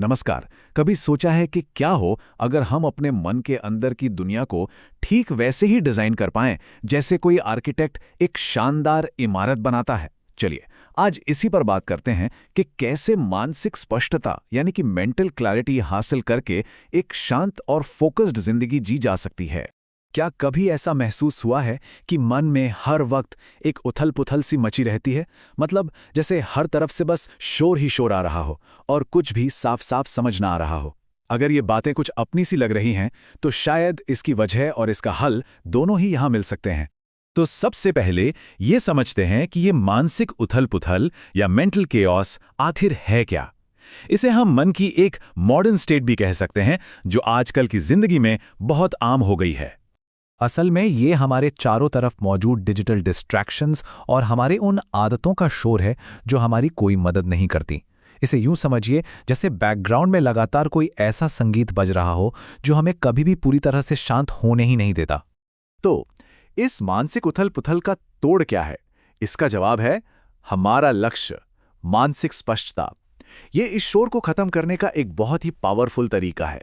नमस्कार। कभी सोचा है कि क्या हो अगर हम अपने मन के अंदर की दुनिया को ठीक वैसे ही डिजाइन कर पाएं जैसे कोई आर्किटेक्ट एक शानदार इमारत बनाता है। चलिए आज इसी पर बात करते हैं कि कैसे मानसिक स्पष्टता यानी कि मेंटल क्लैरिटी हासिल करके एक शांत और फोकस्ड जिंदगी जी जा सकती है। क्या कभी ऐसा महसूस हुआ है कि मन में हर वक्त एक उथल-पुथल सी मची रहती है? मतलब जैसे हर तरफ से बस शोर ही शोर आ रहा हो और कुछ भी साफ-साफ समझ ना आ रहा हो। अगर ये बातें कुछ अपनी सी लग रही हैं, तो शायद इसकी वजह और इसका हल दोनों ही यहाँ मिल सकते हैं। तो सबसे पहले ये समझते हैं कि ये मानसिक उथल-पुथल या मेंटल केओस आखिर है क्या? इसे हम मन की एक मॉडर्न स्टेट भी कह सकते हैं, जो आजकल की जिंदगी में बहुत आम हो गई है। असल में ये हमारे चारों तरफ मौजूद डिजिटल डिस्ट्रैक्शंस और हमारे उन आदतों का शोर है जो हमारी कोई मदद नहीं करती। इसे यूं समझिए जैसे बैकग्राउंड में लगातार कोई ऐसा संगीत बज रहा हो जो हमें कभी भी पूरी तरह से शांत होने ही नहीं देता। तो इस मानसिक उथल-पुथल का तोड़ क्या है? इसका जवाब है हमारा लक्ष्य, मानसिक स्पष्टता। ये इस शोर को खत्म करने का एक बहुत ही पावरफुल तरीका है।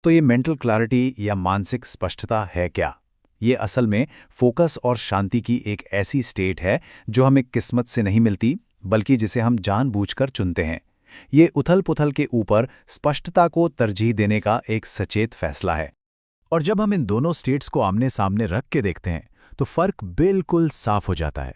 तो ये मेंटल क्लैरिटी या मानसिक स्पष्टता है क्या? ये असल में फोकस और शांति की एक ऐसी स्टेट है जो हमें किस्मत से नहीं मिलती, बल्कि जिसे हम जानबूझकर चुनते हैं। ये उथल-पुथल के ऊपर स्पष्टता को तरजीह देने का एक सचेत फैसला है। और जब हम इन दोनों स्टेट्स को आमने-सामने रख के देखते हैं, तो फर्क बिल्कुल साफ हो जाता है।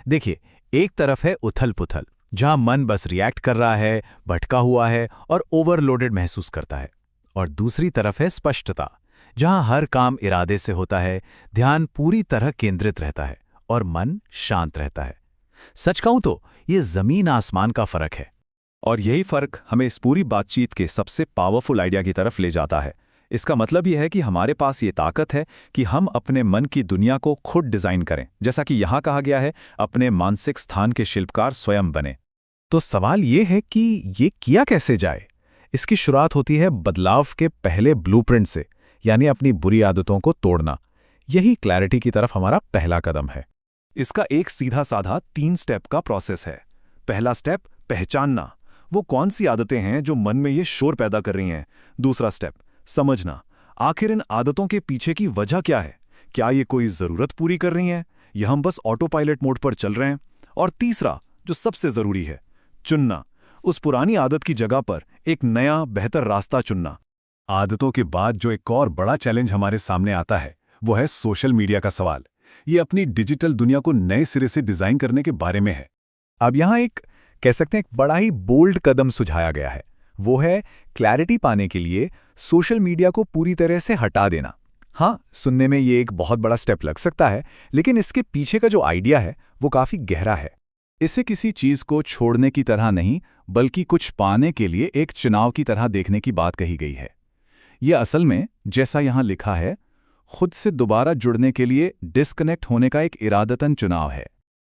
देखिए, एक तरफ है उथल-पुथल, जहां मन बस रिएक्ट कर रहा है, भटका हुआ है और ओवरलोडेड महसूस करता है। और दूसरी तरफ है स्पष्टता, जहां हर काम इरादे से होता है, ध्यान पूरी तरह केंद्रित रहता है और मन शांत रहता है। सच कहूं तो ये जमीन आसमान का फर्क है। और यही फर्क हमें इस पूरी बातचीत के सबसे पावरफुल आइडिया की तरफ ले जाता है। इसका मतलब यह है कि हमारे पास ये ताकत है कि हम अपने मन की दुनिया को खुद डिजाइन करें। जैसा कि यहाँ कहा गया है, अपने मानसिक स्थान के शिल्पकार स्वयं बने। तो सवाल ये है कि ये किया कैसे जाए? इसकी शुरुआत होती है बदलाव के पहले ब्लूप्रिंट से, यानी अपनी बुरी आदतों को तोड़ना। यही क्लैरिटी की तरफ हमारा पहला कदम है। इसका एक सीधा साधा 3 स्टेप का प्रोसेस है। पहला स्टेप पहचानना, वो कौन सी आदतें हैं जो मन में ये शोर पैदा कर रही हैं। दूसरा स्टेप समझना, आखिर इन आदतों के पीछे की वजह क्या है। क्या ये कोई जरूरत पूरी कर रही हैं या हम बस ऑटो पायलट मोड पर चल रहे हैं। और तीसरा, जो सबसे जरूरी है, चुनना, उस पुरानी आदत की जगह पर एक नया बेहतर रास्ता चुनना। आदतों के बाद जो एक और बड़ा चैलेंज हमारे सामने आता है, वो है सोशल मीडिया का सवाल। ये अपनी डिजिटल दुनिया को नए सिरे से डिजाइन करने के बारे में है। अब यहाँ एक कह सकते हैं एक बड़ा ही बोल्ड कदम सुझाया गया है। वो है क्लैरिटी पाने के लिए सोशल मीडिया को पूरी तरह से हटा देना। हाँ, सुनने में ये एक बहुत बड़ा स्टेप लग सकता है, लेकिन इसके पीछे का जो आइडिया है वो काफी गहरा है। इसे किसी चीज को छोड़ने की तरह नहीं, बल्कि कुछ पाने के लिए एक चुनाव की तरह देखने की बात कही गई है। यह असल में, जैसा यहां लिखा है, खुद से दोबारा जुड़ने के लिए डिस्कनेक्ट होने का एक इरादतन चुनाव है।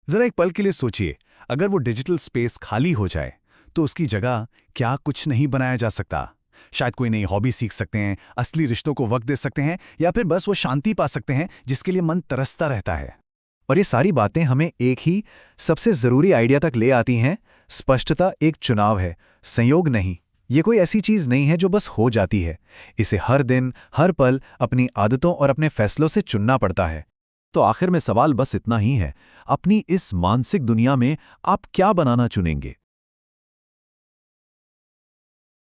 जरा एक पल के लिए सोचिए, अगर वो डिजिटल स्पेस खाली हो जाए तो उसकी जगह क्या कुछ नहीं बनाया जा सकता? शायद कोई नई हॉबी सीख सकते हैं, असली रिश्तों को वक्त दे सकते हैं, या फिर बस वो शांति पा सकते हैं जिसके लिए मन तरसता रहता है। और ये सारी बातें हमें एक ही सबसे जरूरी आइडिया तक ले आती हैं। स्पष्टता एक चुनाव है, संयोग नहीं। ये कोई ऐसी चीज नहीं है जो बस हो जाती है। इसे हर दिन, हर पल अपनी आदतों और अपने फैसलों से चुनना पड़ता है। तो आखिर में सवाल बस इतना ही है, अपनी इस मानसिक दुनिया में आप क्या बनाना चुनेंगे?